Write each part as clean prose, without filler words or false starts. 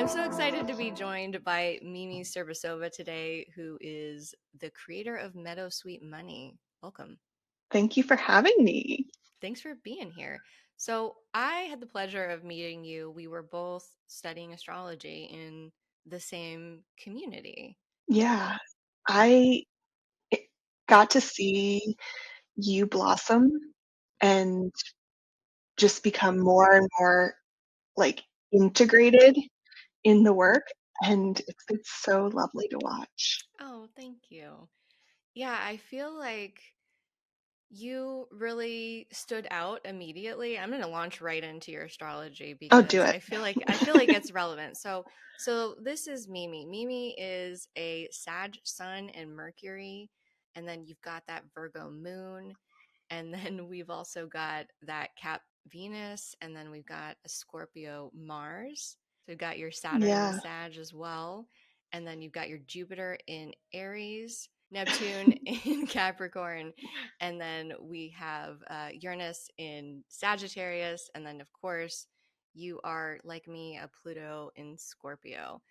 I'm so excited to be joined by Mimi Cirbusova today, who is the creator of Meadow Sweet Money. Welcome. Thank you for having me. Thanks for being here. So, I had the pleasure of meeting you. We were both studying astrology in the same community. Yeah, I got to see you blossom and just become more and more like integrated in the work. And it's so lovely to watch. Oh, thank you. Yeah, I feel like you really stood out immediately. I'm going to launch right into your astrology Oh, do because it. I feel like it's relevant. So this is Mimi. Mimi is a Sag Sun and Mercury, and then you've got that Virgo moon, and then we've also got that Cap Venus, and then we've got a Scorpio Mars. So you've got your Saturn in Yeah. Sag as well, and then you've got your Jupiter in Aries, Neptune in Capricorn, and then we have Uranus in Sagittarius. And then, of course, you are, like me, a Pluto in Scorpio.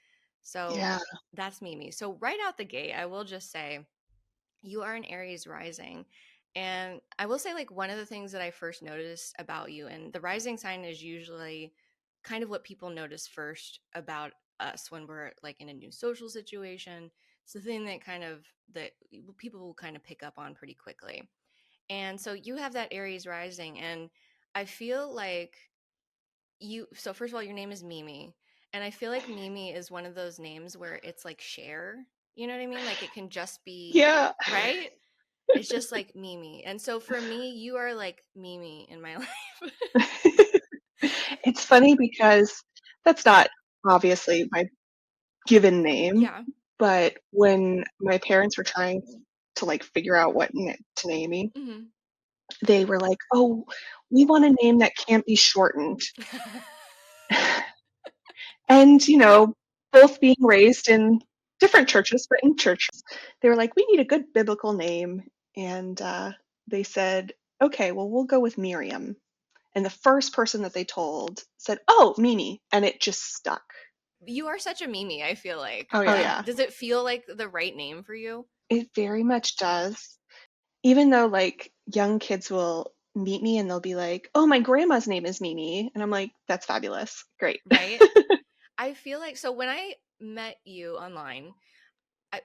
So Yeah. that's Mimi. So, right out the gate, I will just say you are an Aries rising. And I will say, like, one of the things that I first noticed about you, and the rising sign is usually kind of what people notice first about us when we're like in a new social situation. It's the thing that people will kind of pick up on pretty quickly. And so you have that Aries rising, and I feel like so first of all, your name is Mimi. And I feel like Mimi is one of those names where it's like share. You know what I mean? Like it can just be, Yeah. right? It's just like Mimi. And so for me, you are like Mimi in my life. It's funny because that's not obviously my given name, Yeah. but when my parents were trying to like figure out what to name me, Hmm. they were like, "Oh, we want a name that can't be shortened." And, both being raised in different churches, but in churches, they were like, "We need a good biblical name." And, they said, "Okay, well, we'll go with Miriam." And the first person that they told said, "Oh, Mimi," and it just stuck. You are such a Mimi, I feel like. Oh, yeah. Does it feel like the right name for you? It very much does. Even though, like, young kids will meet me and they'll be like, "Oh, my grandma's name is Mimi." And I'm like, "That's fabulous. Great." Right? I feel like so when I met you online,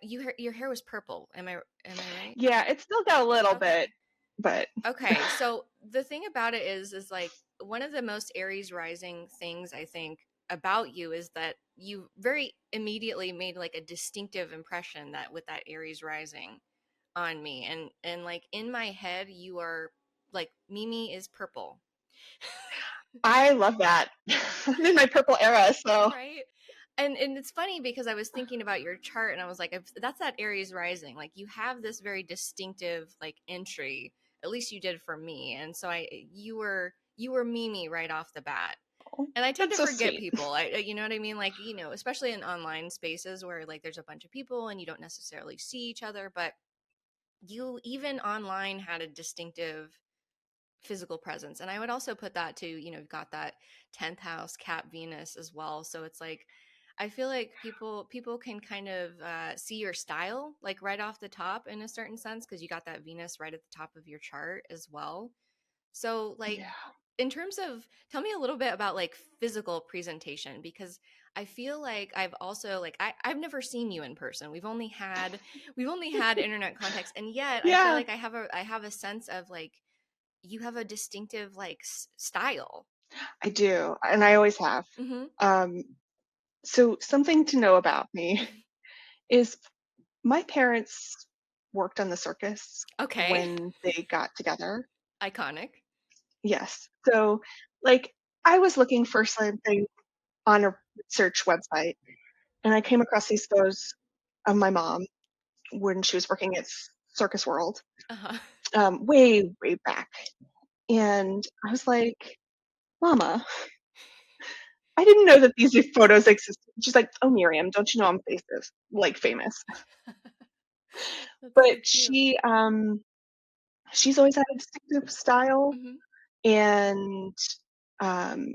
your hair was purple. Am I right? Yeah, it's still got a little bit, Okay. but Okay. So the thing about it is like one of the most Aries rising things I think about you is that you very immediately made like a distinctive impression that with that Aries rising on me, and like in my head you are like Mimi is purple. I love that. I'm in my purple era, so Right? And it's funny because I was thinking about your chart and I was like, if that's that Aries rising. Like you have this very distinctive like entry. At least you did for me. And so you were Mimi right off the bat. And I tend that's to so forget sweet. people. You know what I mean? Like, especially in online spaces where like there's a bunch of people and you don't necessarily see each other, but you even online had a distinctive physical presence. And I would also put that to, you've got that 10th house Cap Venus as well. So it's like I feel like people can kind of see your style like right off the top in a certain sense because you got that Venus right at the top of your chart as well. So like Yeah. in terms of tell me a little bit about like physical presentation because I feel like I've also like I've never seen you in person. We've only had internet contacts, and yet I feel Yeah, like I have a sense of like you have a distinctive like style. I do, and I always have. Hmm. Um, so something to know about me is my parents worked on the circus Okay. when they got together. Iconic. Yes. So, like, I was looking for something on a research website, and I came across these photos of my mom when she was working at Circus World, Uh-huh. way, way back. And I was like, "Mama, I didn't know that these photos existed." She's like, "Oh, Miriam, don't you know I'm famous?" That's so But cute. she's always had a distinctive style, Hmm. and um,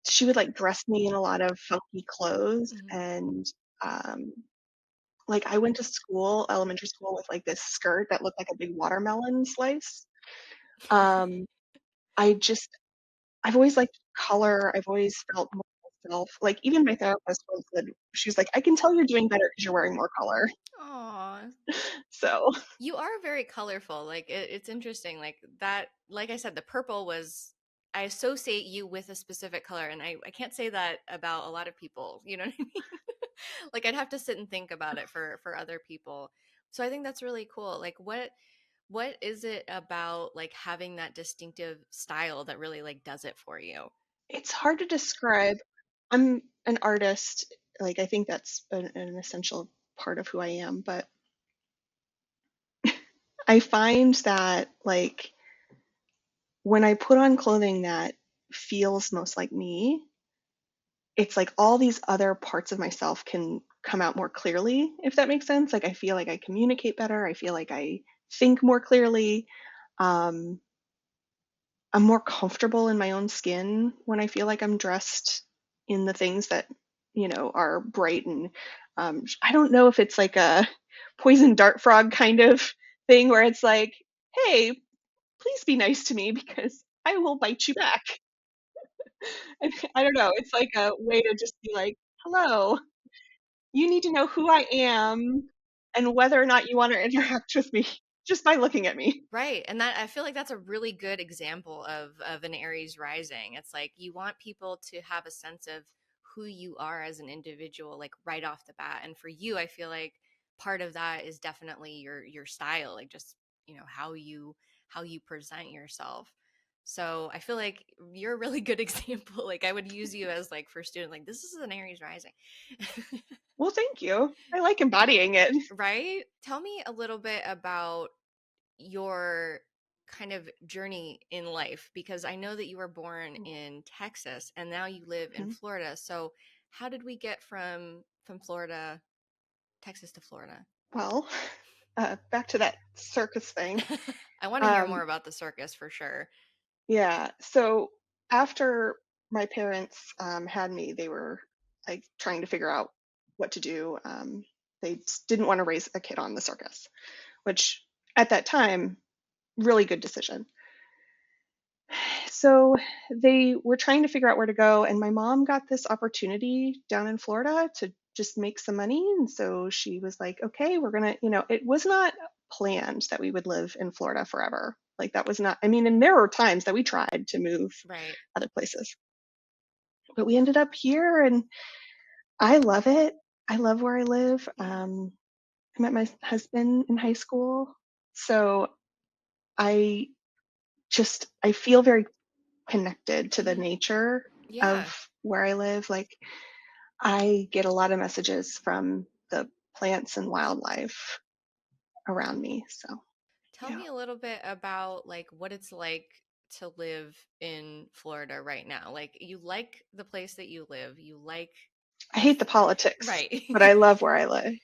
she would like dress me in a lot of funky clothes Mhm. and um like I went to school, elementary school with like this skirt that looked like a big watermelon slice. Um I just I've always liked color. I've always felt more myself. Like even my therapist once said she was like, "I can tell you're doing better because you're wearing more color." Aw. So, You are very colorful. Like it's interesting. Like that. Like I said, the purple was. I associate you with a specific color, and I can't say that about a lot of people. You know what I mean? Like I'd have to sit and think about it for other people. So I think that's really cool. Like what is it about like having that distinctive style that really like does it for you? it's hard to describe. I'm an artist. Like I think that's an essential part of who I am, but I find that like when I put on clothing that feels most like me, it's like all these other parts of myself can come out more clearly, if that makes sense. Like I feel like I communicate better. I feel like I think more clearly. Um, I'm more comfortable in my own skin when I feel like I'm dressed in the things that, are bright and I don't know if it's like a poison dart frog kind of thing where it's like, hey, please be nice to me because I will bite you back. I don't know. It's like a way to just be like, hello, you need to know who I am and whether or not you want to interact with me just by looking at me. Right. And that I feel like that's a really good example of an Aries rising. It's like you want people to have a sense of who you are as an individual like right off the bat. And for you, I feel like part of that is definitely your style, like just, how you present yourself. So I feel like you're a really good example. Like I would use you as like for student, like this is an Aries rising. Well, thank you. I like embodying it. Right? Tell me a little bit about your kind of journey in life because I know that you were born in Texas and now you live in Mhm. Florida. So how did we get from Florida, Texas to Florida? Well, back to that circus thing. I want to hear Um, more about the circus for sure. yeah. So after my parents had me, they were like trying to figure out what to do. Didn't want to raise a kid on the circus, which at that time, really good decision. So they were trying to figure out where to go, and my mom got this opportunity down in Florida to just make some money. And so she was like, okay, we're gonna, it was not planned that we would live in Florida forever. Like that was not, I mean, and there were times that we tried to move Right. other places, but we ended up here and I love it. I love where I live. Yeah. I met my husband in high school. So I I feel very connected to the Mhm. nature Yeah. of where I live. Like I get a lot of messages from the plants and wildlife around me. So Tell yeah, me a little bit about like what it's like to live in Florida right now. Like you like the place that you live. You like I the hate the politics, right. but I love where I live.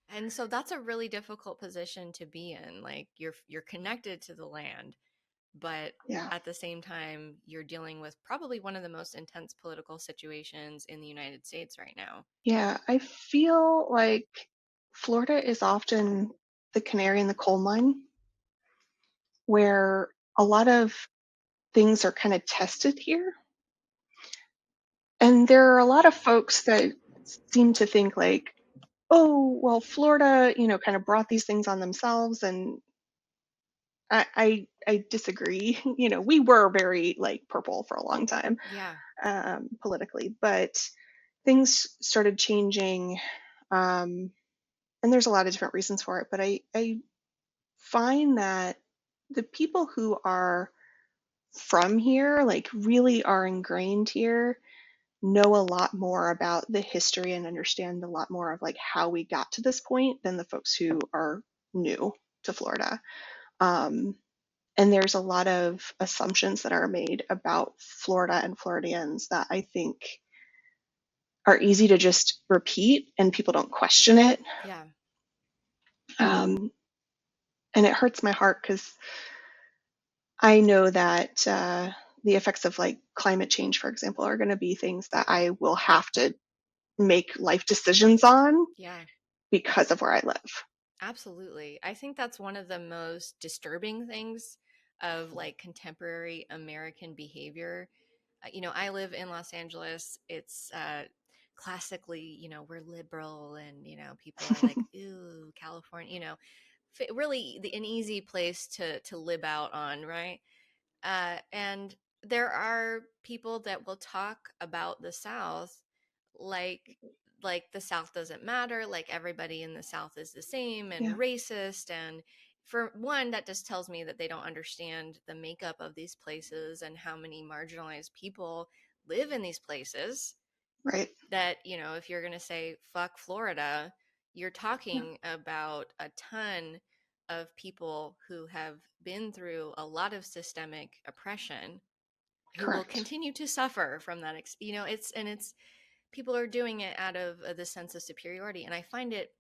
And so that's a really difficult position to be in. Like you're connected to the land, but Yeah. at the same time you're dealing with probably one of the most intense political situations in the United States right now. Yeah. I feel like Florida is often the canary in the coal mine where a lot of things are kind of tested here. And there are a lot of folks that seem to think like, oh, well, Florida, kind of brought these things on themselves. And I disagree. We were very like purple for a long time Yeah. politically, but things started changing. Um, and there's a lot of different reasons for it. But I find that the people who are from here, like really are ingrained here, know a lot more about the history and understand a lot more of like how we got to this point than the folks who are new to Florida. Um, and there's a lot of assumptions that are made about Florida and Floridians that I think are easy to just repeat and people don't question it. Yeah. Um, and it hurts my heart because I know that. the effects of like climate change, for example, are going to be things that I will have to make life decisions on Yeah. because of where I live. Absolutely. I think that's one of the most disturbing things of like contemporary American behavior. I live in Los Angeles. It's classically, we're liberal and, people are like, ooh, California, really an easy place to live out on, right? And there are people that will talk about the South like the South doesn't matter, like everybody in the South is the same and Yeah, racist. And for one, that just tells me that they don't understand the makeup of these places and how many marginalized people live in these places. right. That, if you're going to say fuck Florida, you're Yeah, talking about a ton of people who have been through a lot of systemic oppression, who will correct. continue to suffer from that. It's people are doing it out of the sense of superiority. And I find it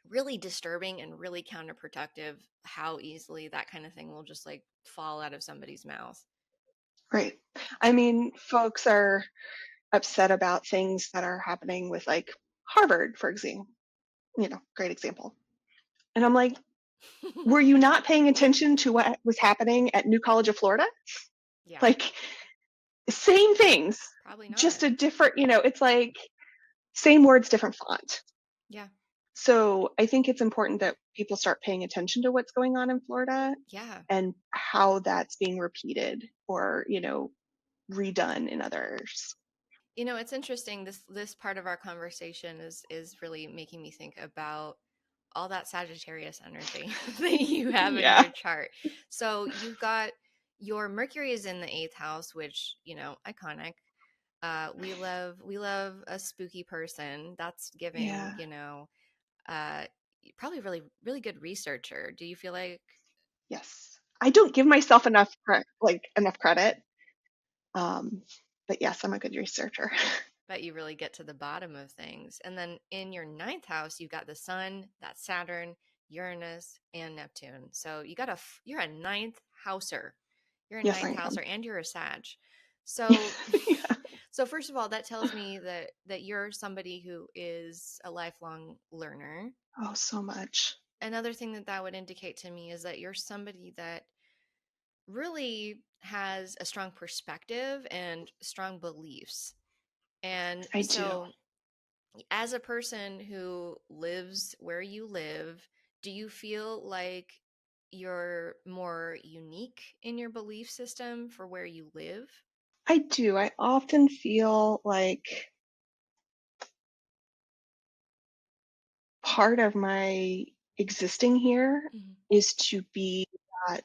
really disturbing and really counterproductive how easily that kind of thing will just like fall out of somebody's mouth. Right. I mean, folks are upset about things that are happening with like Harvard, for example, great example. And I'm like, were you not paying attention to what was happening at New College of Florida? Yeah, Like, same things, probably just not. a different, it's like same words, different font. Yeah, So I think it's important that people start paying attention to what's going on in Florida yeah. and how that's being repeated or, redone in others. It's interesting. This part of our conversation is really making me think about all that Sagittarius energy that you have in Yeah. your chart. So you've got your Mercury is in the eighth house, which, iconic. We love a spooky person. That's giving, Yeah. uh probably really, really good researcher. Do you feel like Yes. I don't give myself enough credit. Um, but yes, I'm a good researcher. bet you really get to the bottom of things? And then in your ninth house, you've got the sun, that Saturn, Uranus, and Neptune. So you're a ninth houser. You're a Yes, ninth I am. houser and you're a Sag. So Yeah. so first of all, that tells me that you're somebody who is a lifelong learner. Oh, so much. Another thing that would indicate to me is that you're somebody that really has a strong perspective and strong beliefs. And I do. so, as a person who lives where you live, do you feel like you're more unique in your belief system for where you live? I do. I often feel like part of my existing here Mhm. is to be that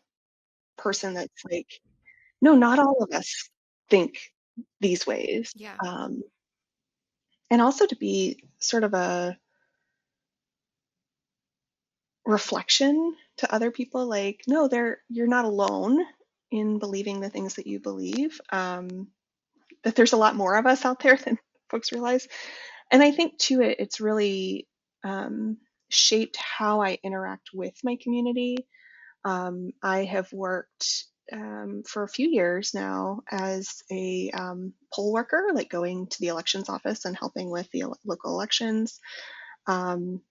person that's like, no, not all of us think these ways. Yeah. Um, and also to be sort of a reflection to other people, like, no, you're not alone in believing the things that you believe. That there's a lot more of us out there than folks realize. And I think too, it's really shaped how I interact with my community. I have worked for a few years now as a poll worker, like going to the elections office and helping with the local elections, um,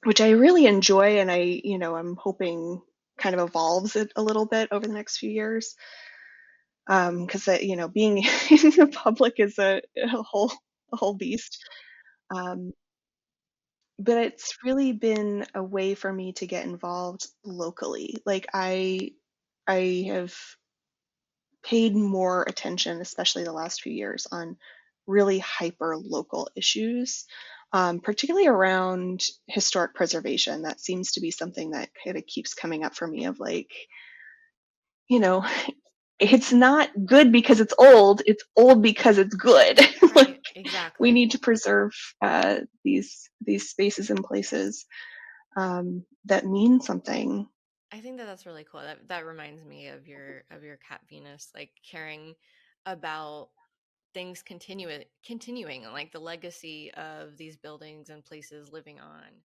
which I really enjoy, and I'm hoping kind of evolves it a little bit over the next few years. Because being in the public is a whole beast. Um, but it's really been a way for me to get involved locally. Like I have paid more attention, especially the last few years, on really hyper local issues, particularly around historic preservation. That seems to be something that kind of keeps coming up for me of like, you know, it's not good because it's old because it's good. Right. Like we Exactly. need to preserve these spaces and places that mean something. I think that's really cool. That reminds me of your cat Venus, like caring about things continuing, like the legacy of these buildings and places living on.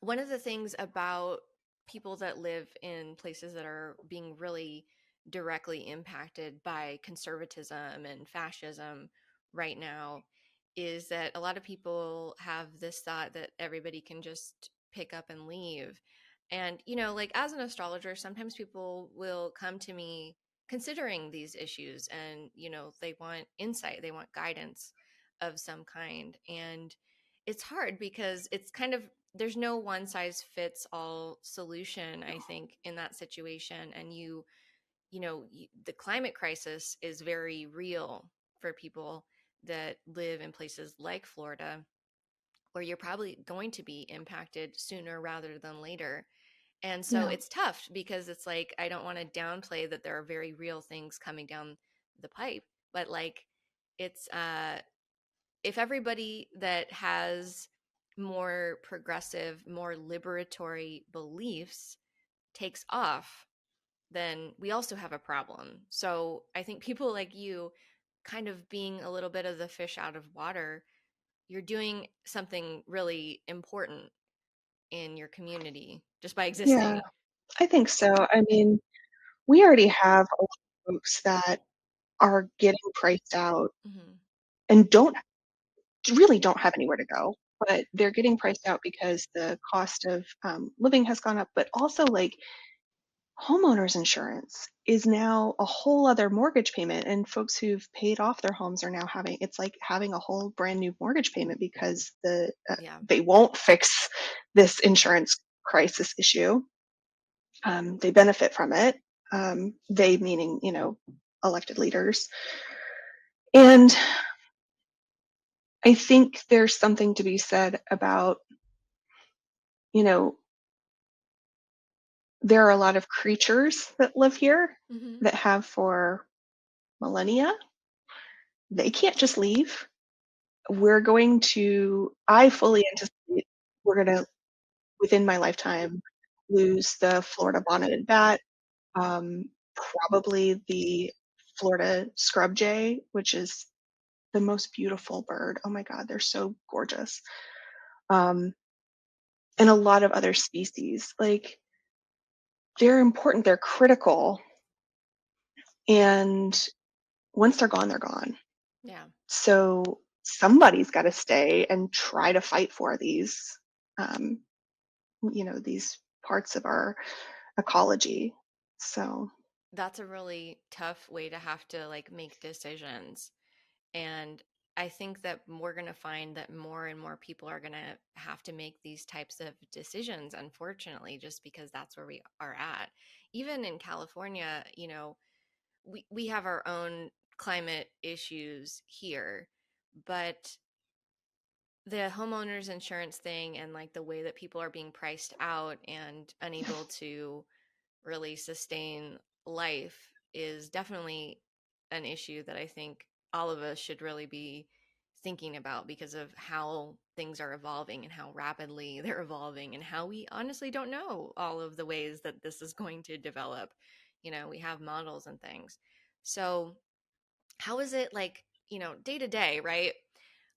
One of the things about people that live in places that are being really directly impacted by conservatism and fascism right now is that a lot of people have this thought that everybody can just pick up and leave. And, like as an astrologer, sometimes people will come to me considering these issues and, they want insight, they want guidance of some kind. And it's hard because it's kind of, there's no one size fits all solution, I think, in that situation. And the climate crisis is very real for people that live in places like Florida, where you're probably going to be impacted sooner rather than later. And so Yeah. it's tough because it's like, I don't want to downplay that there are very real things coming down the pipe, but like, it's, if everybody that has more progressive, more liberatory beliefs takes off, then we also have a problem. So I think people like you kind of being a little bit of the fish out of water, you're doing something really important in your community just by Yeah, existing. I think so. I mean, we already have a lot of folks that are getting priced out Hmm. and don't have anywhere to go, but they're getting priced out because the cost of, living has gone up, but also, like, homeowners insurance is now a whole other mortgage payment, and folks who've paid off their homes are now having it's like having a whole brand new mortgage payment because Yeah, they won't fix this insurance crisis issue. They benefit from it. They meaning, elected leaders. And I think there's something to be said about, you know, there are a lot of creatures that live here hmm, that have for millennia. They can't just leave. I fully anticipate we're going to, within my lifetime, lose the Florida bonneted bat, um, probably the Florida scrub jay, which is the most beautiful bird. Oh my God, they're so gorgeous. Um, and a lot of other species. Like, they're important, they're critical. And once they're gone, they're gone. yeah. So somebody's got to stay and try to fight for um, these parts of our ecology. So, That's a really tough way to have to like make decisions. And I think that we're going to find that more and more people are going to have to make these types of decisions, unfortunately, just because that's where we are at. Even in California, we have our own climate issues here, but the homeowners insurance thing and like the way that people are being priced out and unable to really sustain life is definitely an issue that I think all of us should really be thinking about because of how things are evolving and how rapidly they're evolving and how we honestly don't know all of the ways that this is going to develop. We have models and things. So, how is it like, day to day, right?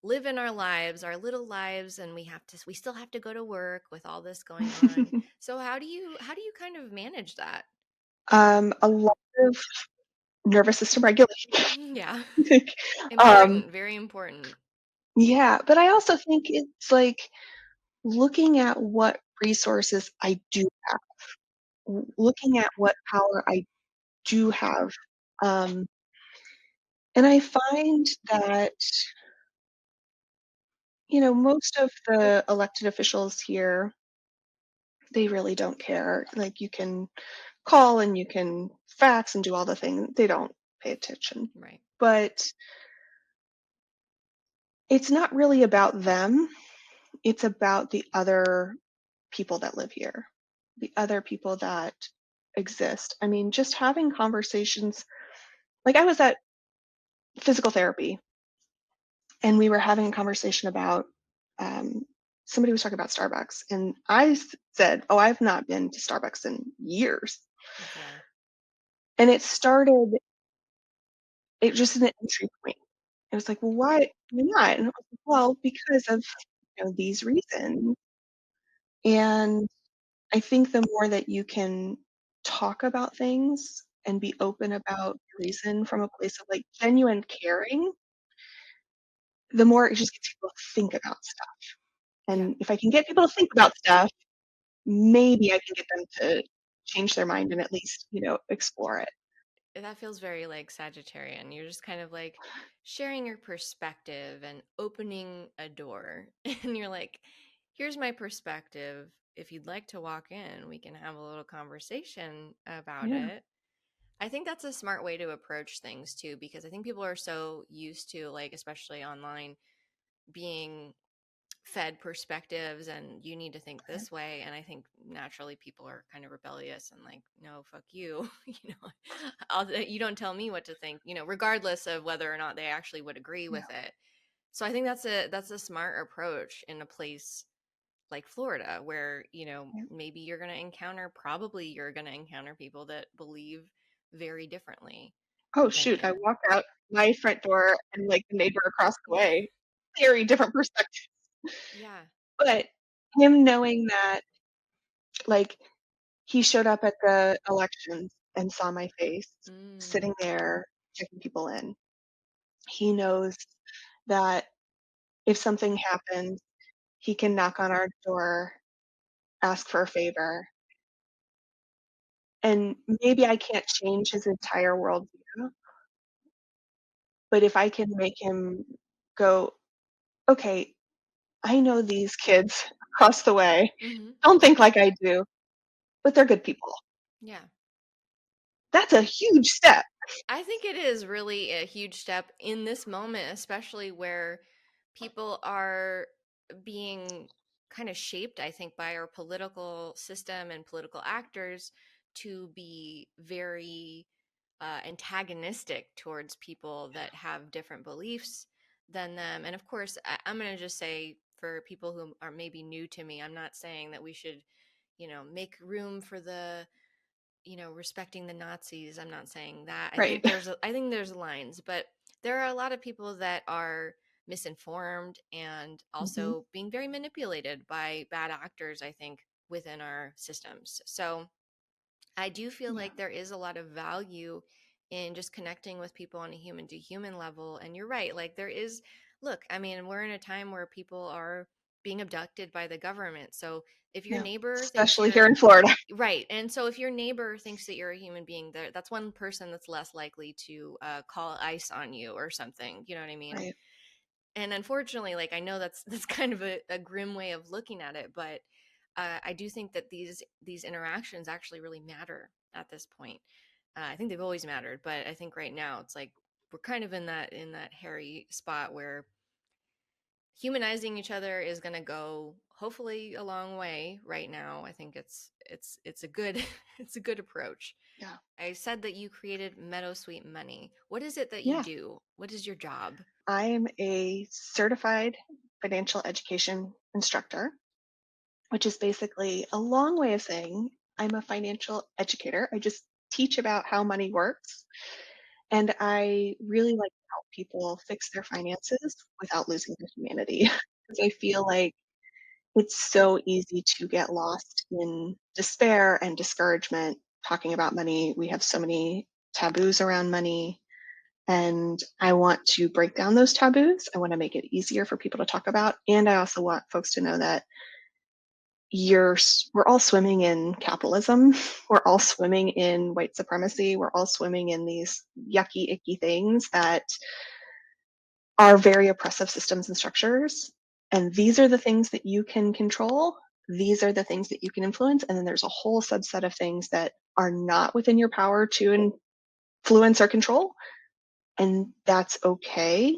Living our lives, our little lives, and we still have to go to work with all this going on. So how do you kind of manage that? a lot of nervous system regulation. Yeah. um, Important, very important. yeah, but I also think it's like looking at what resources I do have, looking at what power I do have. Um, and I find that, most of the elected officials here, they really don't care. Like, you can call and you can fax and do all the things. They don't pay attention. Right. But it's not really about them. It's about the other people that live here, the other people that exist. I mean, just having conversations. Like, I was at physical therapy and we were having a conversation about, um, somebody was talking about Starbucks. And said, "Oh, I've not been to Starbucks in years." Yeah. And it just an entry point. It was like, "Well, why not?" And I was like, "Well, because of, these reasons." And I think the more that you can talk about things, and be open about reason from a place of, like, genuine caring, the more it just gets people to think about stuff. Yeah. And if I can get people to think about stuff, maybe I can get them to change their mind and at least, explore it. That feels very like Sagittarian. You're just kind of like sharing your perspective and opening a door. And you're like, here's my perspective. If you'd like to walk in, we can have a little conversation about Yeah, it. I think that's a smart way to approach things too, because I think people are so used to, like, especially online, being fed perspectives and you need to think right. this way. And I think naturally people are kind of rebellious and like, no, fuck you. You don't tell me what to think, regardless of whether or not they actually would agree Yeah, with it. So I think that's a smart approach in a place like Florida where, yeah. maybe probably you're going to encounter people that believe very differently Oh, than shoot, I you. walk out my front door and, like, the neighbor across the way, very different perspective. Yeah. But him knowing that, like, he showed up at the elections and saw my face Mm. sitting there checking people in. He knows that if something happens, he can knock on our door, ask for a favor, and maybe I can't change his entire worldview, but if I can make him go, "Okay, I know these kids across the way Mhm. don't think like I do, but they're good people." Yeah. That's a huge step. I think it is really a huge step in this moment, especially where people are being kind of shaped, I think, by our political system and political actors to be very antagonistic towards people that have different beliefs than them. And of course, I'm going to just say for people who are maybe new to me, I'm not saying that we should, make room for the respecting the Nazis. I'm not saying that. I Right. think there's lines, but there are a lot of people that are misinformed and Mhm. also being very manipulated by bad actors, I think, within our systems. So I do feel Yeah. like there is a lot of value in just connecting with people on a human to human level. And you're right. Like look, I mean, we're in a time where people are being abducted by the government. So if your Yeah. neighbor thinks Especially you're here in Florida. right. And so if your neighbor thinks that you're a human being, that's one person that's less likely to call ICE on you or something. You know what I mean? Right. And unfortunately, like I know that's kind of a grim way of looking at it, but I do think that these interactions actually really matter at this point. I think they've always mattered, but I think right now it's like we're kind of in that hairy spot where humanizing each other is going to go hopefully a long way. Right now I think it's a good it's a good approach. Yeah. I said that you created Meadow Sweet Money. What is it that you Yeah. do? What is your job? I am a certified financial education instructor, which is basically a long way of saying I'm a financial educator. I just teach about how money works. And I really like to help people fix their finances without losing their humanity. Because I feel like it's so easy to get lost in despair and discouragement talking about money. We have so many taboos around money. And I want to break down those taboos. I want to make it easier for people to talk about. And I also want folks to know that we're all swimming in capitalism. We're all swimming in white supremacy. We're all swimming in these yucky, icky things that are very oppressive systems and structures. And these are the things that you can control. These are the things that you can influence. And then there's a whole subset of things that are not within your power to influence or control. And that's okay.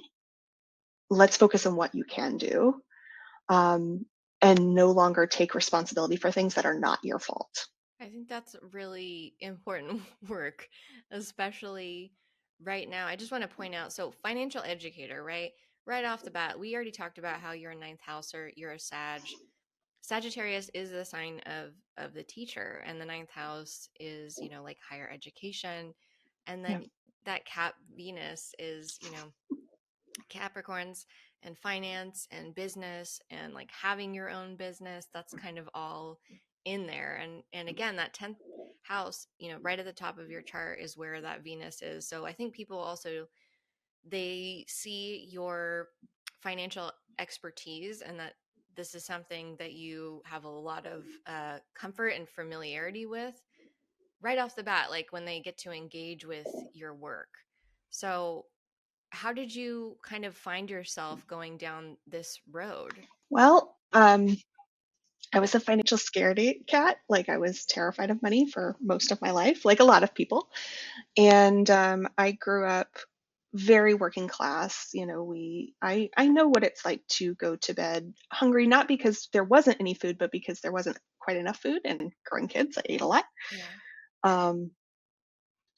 Let's focus on what you can do, um, and no longer take responsibility for things that are not your fault. I think that's really important work, especially right now. I just want to point out, so financial educator, right? Right off the bat, we already talked about how you're a ninth houser, you're a Sag. Sagittarius is the sign of the teacher, and the ninth house is, like higher education. And Yeah. then that Cap Venus is, Capricorns and finance and business and like having your own business. That's kind of all in there. And again, that 10th house, right at the top of your chart is where that Venus is. So I think people also, they see your financial expertise, and that this is something that you have a lot of comfort and familiarity with right off the bat, like when they get to engage with your work. So how did you kind of find yourself going down this road? Well, I was a financial scaredy cat. Like I was terrified of money for most of my life, like a lot of people. And I grew up very working class. You know, I know what it's like to go to bed hungry, not because there wasn't any food, but because there wasn't quite enough food. And growing kids, I ate a lot. Yeah. Um,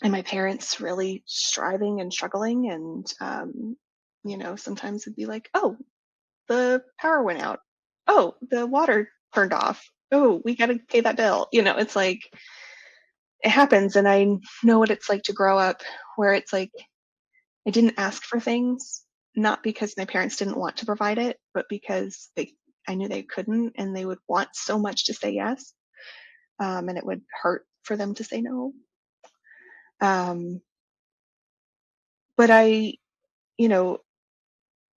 and my parents really striving and struggling. And you know, sometimes it'd be like, oh, the power went out. Oh, the water turned off. Oh, we got to pay that bill. You know, it's like it happens. And I know what it's like to grow up where it's like I didn't ask for things, not because my parents didn't want to provide it, but because I knew they couldn't and they would want so much to say yes. And it would hurt for them to say no. Um, but you know,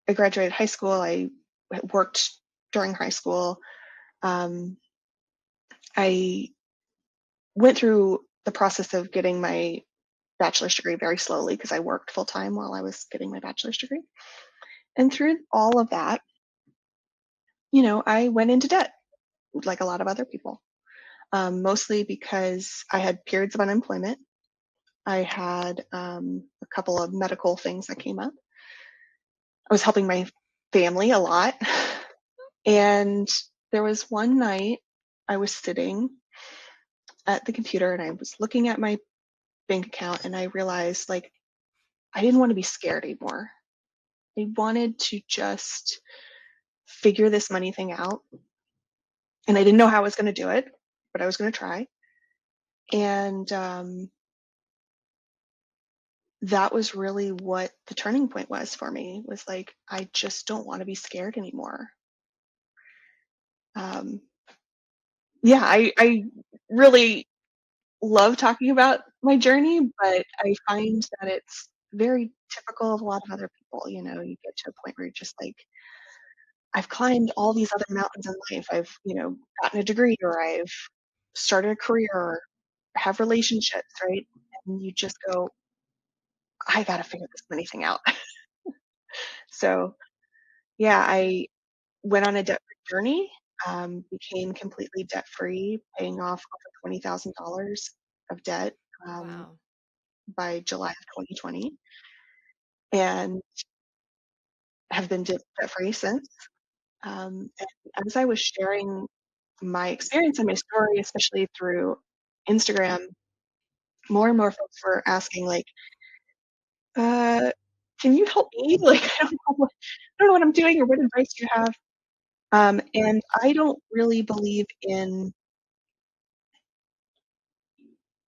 I graduated high school. I worked during high school. Um, I went through the process of getting my bachelor's degree very slowly because I worked full time while I was getting my bachelor's degree. And through all of that, you know, I went into debt like a lot of other people, mostly because I had periods of unemployment. I had a couple of medical things that came up. I was helping my family a lot. And there was one night I was sitting at the computer and I was looking at my bank account and I realized like I didn't want to be scared anymore. I wanted to just figure this money thing out. And I didn't know how I was going to do it, but I was going to try. And that was really what the turning point was for me was like, I just don't want to be scared anymore. Um, yeah, I really love talking about my journey, but I find that it's very typical of a lot of other people. You know, you get to a point where you're just like, I've climbed all these other mountains in life. I've, you know, gotten a degree or I've started a career or have relationships, right? And you just go, I got to figure this money thing out. So, yeah, I went on a debt-free journey, became completely debt-free, paying off over $20,000 of debt um, Wow. by July of 2020, and have been debt-free since. And as I was sharing my experience and my story, especially through Instagram, more and more folks were asking, like, uh, "Can you help me? Like, I don't know what I'm doing or what advice you have." And I don't really believe in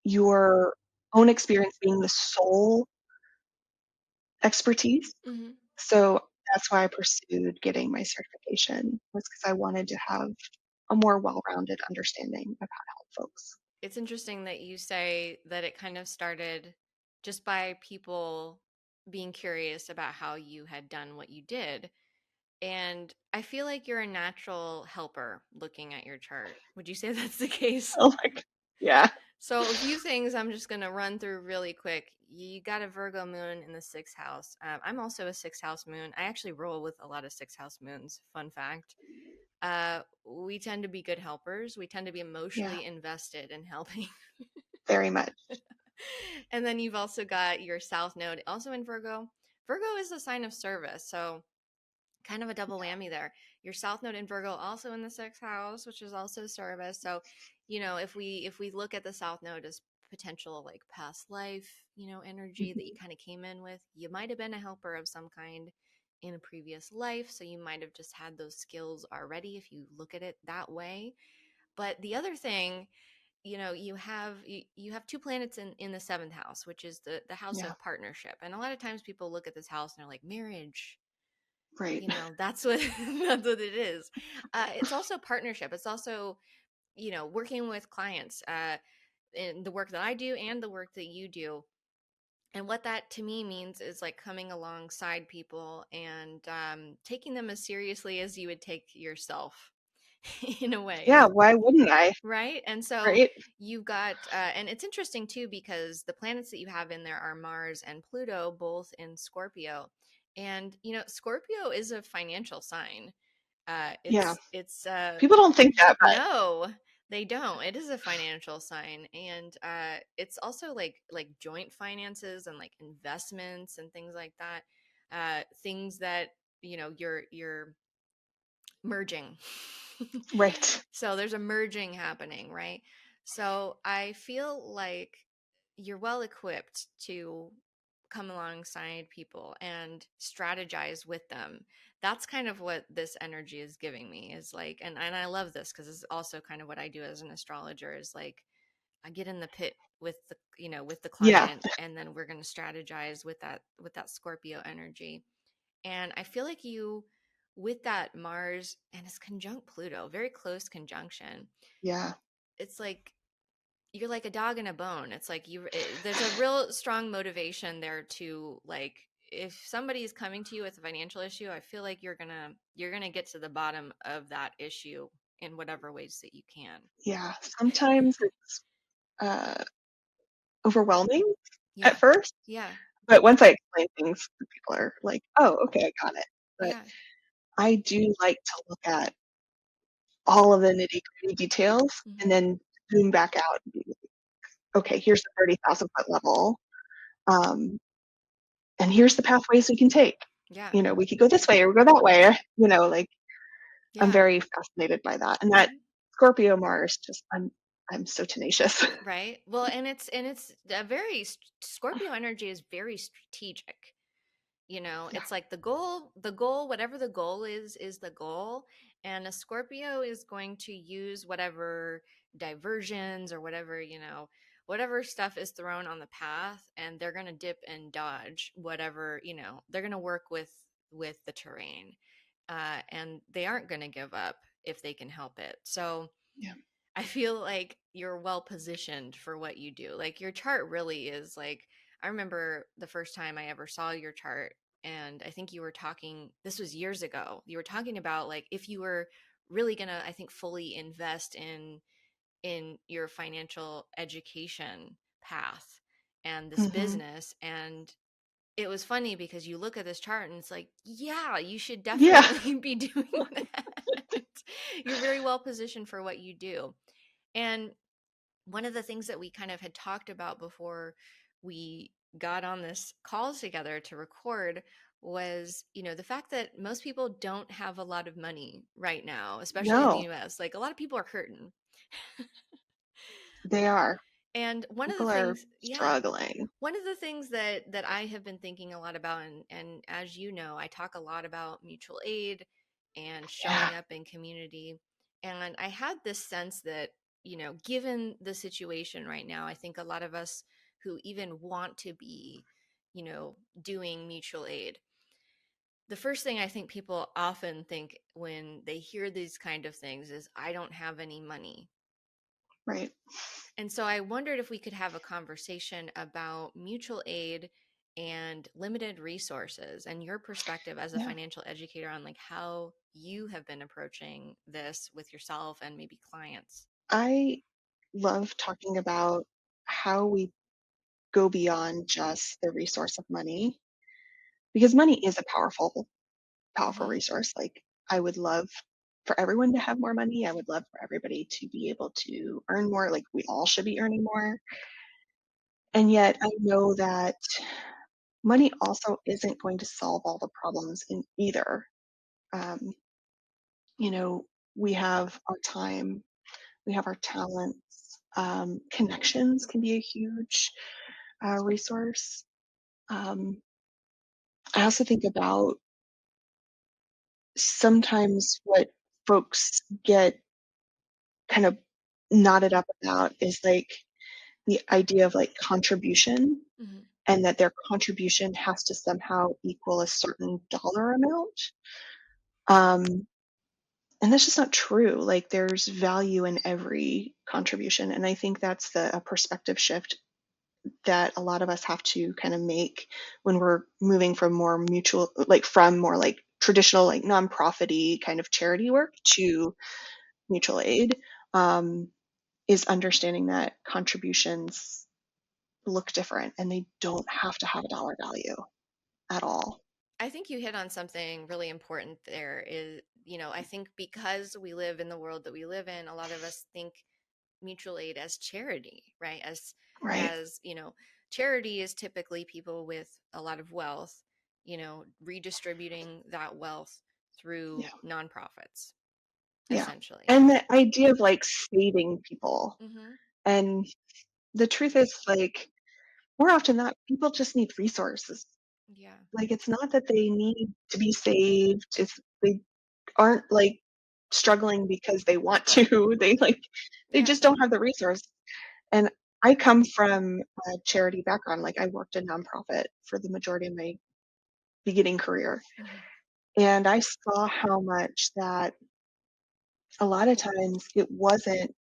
your own experience being the sole expertise. Hmm. So that's why I pursued getting my certification was because I wanted to have a more well-rounded understanding of how to help folks. It's interesting that you say that it kind of started just by people being curious about how you had done what you did. And I feel like you're a natural helper looking at your chart. Would you say that's the case? Oh my g yeah. So, a few things I'm just going to run through really quick. You got a Virgo moon in the sixth house. I'm also a sixth house moon. I actually roll with a lot of sixth house moons. Fun fact. We tend to be good helpers. We tend to be Yeah, emotionally invested in helping. very much. And then you've also got your south node also in Virgo. Virgo is a sign of service. So, kind of a double whammy there. Your south node in Virgo also in the sixth house, which is also service. So, if we look at the south node as potential like past life, energy that you Mhm. kind of came in with, you might have been a helper of some kind in a previous life, so you might have just had those skills already if you look at it that way. But the other thing, you have two planets in the seventh house, which is the house Yeah, of partnership. And a lot of times people look at this house and they're like, marriage, right. that's what that's what it is. It's also partnership. It's also, working with clients. in the work that I do and the work that you do. And what that to me means is like coming alongside people and taking them as seriously as you would take yourself in a way. Yeah, why wouldn't I? Right. And so Right? you've got, and it's interesting too, because the planets that you have in there are Mars and Pluto, both in Scorpio. And, Scorpio is a financial sign. Yeah. It's People don't think that, but no, they don't. It is a financial sign, and it's also like joint finances and like investments and things like that. Things that you're merging. right. So there's a merging happening, right? So I feel like you're well equipped to come alongside people and strategize with them. That's kind of what this energy is giving me, is like, and I love this because it's also kind of what I do as an astrologer, is like I get in the pit with the Yeah. client, and then we're going to strategize with that Scorpio energy. And I feel like you, with that Mars and it's conjunct Pluto, very close conjunction, Yeah. it's like you're like a dog and a bone. It's like there's a real strong motivation there to, like, if somebody is coming to you with a financial issue, I feel like you're gonna get to the bottom of that issue in whatever ways that you can. Yeah. Sometimes it's uh, overwhelming at Yeah. first, Yeah. but once I explain things, people are like, "Oh, okay, I got it." But Yeah. I do like to look at all of the nitty-gritty details and Hmm. then zoom back out and be like, "Okay, here's the 30,000-foot level, um, and here's the pathways we can take. Yeah. We could go this way or we go that way." Like, I'm Yeah. very fascinated by that, and that Right. Scorpio Mars, just I'm so tenacious. Right. Well, and it's a very Scorpio energy is very strategic. Yeah. It's like the goal, whatever the goal is the goal. And a Scorpio is going to use whatever diversions or whatever stuff is thrown on the path, and they're going to dip and dodge whatever, they're going to work with the terrain. And they aren't going to give up if they can help it. So Yeah. I feel like you're well positioned for what you do. Like, your chart really is like, I remember the first time I ever saw your chart, and I think you were talking, this was years ago. You were talking about, like, if you were really going to, I think, fully invest in your financial education path and this Mhm. business. And it was funny because you look at this chart and it's like, yeah, you should Yeah. definitely be doing that. You're very well positioned for what you do. And one of the things that we kind of had talked about before we got on this call together to record was, the fact that most people don't have a lot of money right now, especially in the No, US. Like, a lot of people are hurting. they are. And one of the People are things, yeah, struggling. one of the things that I have been thinking a lot about, and as you know, I talk a lot about mutual aid and Yeah. showing up in community. And I had this sense that, given the situation right now, I think a lot of us who even want to be, doing mutual aid, the first thing I think people often think when they hear these kind of things is, I don't have any money. Right. And so I wondered if we could have a conversation about mutual aid and limited resources, and your perspective as a Yeah. financial educator on, like, how you have been approaching this with yourself and maybe clients. I love talking about how we go beyond just the resource of money, because money is a powerful Hmm. resource. Like, I would love for everyone to have more money. I would love for everybody to be able to earn more. Like, we all should be earning more. And yet I know that money also isn't going to solve all the problems in either. Um, you know, we have our time, we have our talents. Connections can be a huge resource. Um, I also think about sometimes what folks get kind of knotted up about is like the idea of like contribution, Hmm. and that their contribution has to somehow equal a certain dollar amount. Um, And that's just not true. Like, there's value in every contribution, and I think that's a perspective shift that a lot of us have to kind of make when we're moving from more mutual, like from more like traditional, like nonprofit-y kind of charity work to mutual aid, um, is understanding that contributions look different and they don't have to have a dollar value at all. I think you hit on something really important there is, I think because we live in the world that we live in, a lot of us think mutual aid as charity, right? Right. Charity is typically people with a lot of wealth, redistributing that wealth through Yeah. nonprofits, Yeah. essentially. And the idea of like saving people. Hmm. And the truth is, like, more often than not, people just need resources. Yeah. Like, it's not that they need to be saved. It's they aren't like struggling because they want to. They Yeah. just don't have the resource. And I come from a charity background. Like, I worked in nonprofit for the majority of my beginning career. Hmm. And I saw how much that a lot of times it wasn't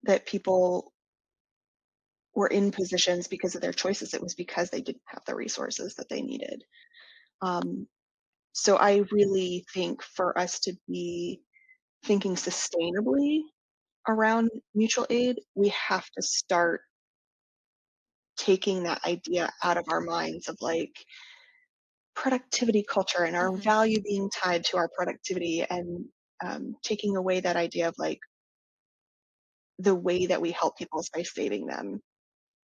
that people were in positions because of their choices. It was because they didn't have the resources that they needed. Um, so I really think for us to be thinking sustainably around mutual aid, we have to start taking that idea out of our minds of like productivity culture and our Hmm. value being tied to our productivity, and taking away that idea of like the way that we help people is by saving them.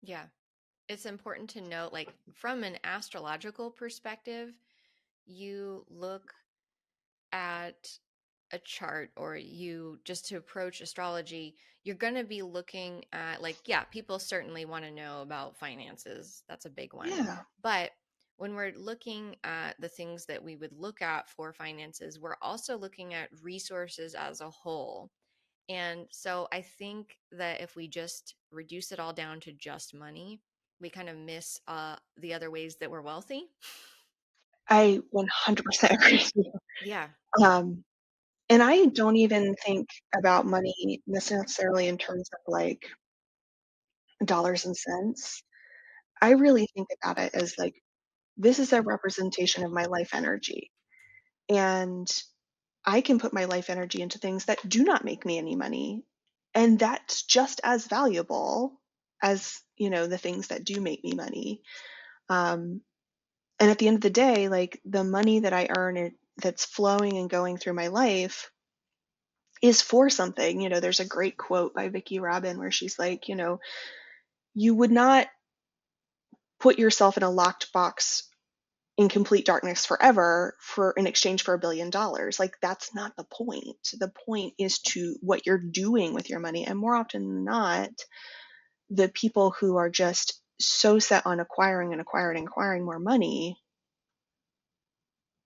Yeah. It's important to note, like, from an astrological perspective, you look at a chart, or you just to approach astrology, you're going to be looking at, like, yeah, people certainly want to know about finances. That's a big one. Yeah, But when we're looking at the things that we would look at for finances, we're also looking at resources as a whole. And so I think that if we just reduce it all down to just money, we kind of miss the other ways that we're wealthy. I 100% agree with you. Yeah. Um, and I don't even think about money necessarily in terms of like dollars and cents. I really think about it as like, this is a representation of my life energy. And I can put my life energy into things that do not make me any money. And that's just as valuable as, the things that do make me money. Um, and at the end of the day, like the money that I earn that's flowing and going through my life is for something. There's a great quote by Vicki Robin where she's like, you would not put yourself in a locked box in complete darkness forever for in exchange for $1 billion. Like, that's not the point. The point is to what you're doing with your money. And more often than not, the people who are just so set on acquiring and acquiring and acquiring more money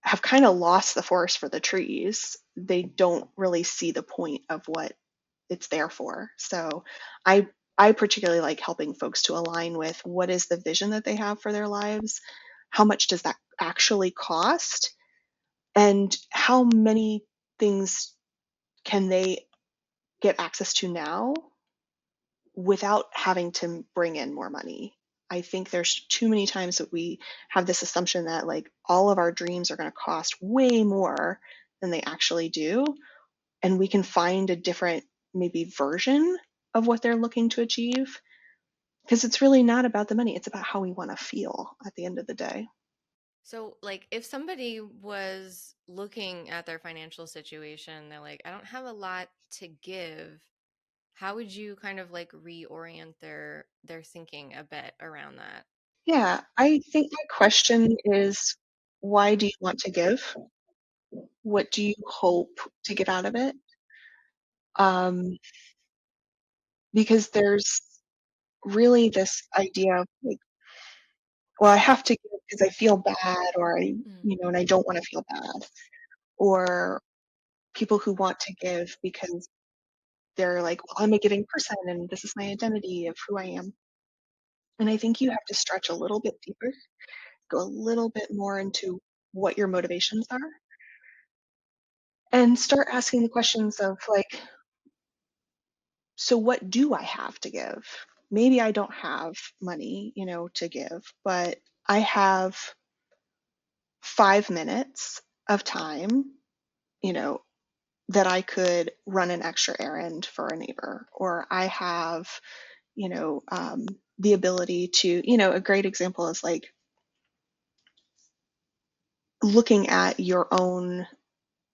have kind of lost the forest for the trees. They don't really see the point of what it's there for. So I I particularly like helping folks to align with what is the vision that they have for their lives, how much does that actually cost, and how many things can they get access to now without having to bring in more money. I think there's too many times that we have this assumption that like all of our dreams are going to cost way more than they actually do, and we can find a different maybe version of what they're looking to achieve, because it's really not about the money, it's about how we want to feel at the end of the day. So, like, if somebody was looking at their financial situation, they're like, I don't have a lot to give. How would you kind of like reorient their thinking a bit around that? Yeah, I think my question is, why do you want to give? What do you hope to get out of it? Um, because there's really this idea of like, well, I have to give because I feel bad, or Mm. and I don't want to feel bad, or people who want to give because they're like, well, I'm a giving person and this is my identity of who I am. And I think you have to stretch a little bit deeper, go a little bit more into what your motivations are, and start asking the questions of like, so what do I have to give? Maybe I don't have money, to give, but I have 5 minutes of time, you know, that I could run an extra errand for a neighbor, or I have, the ability to, a great example is like looking at your own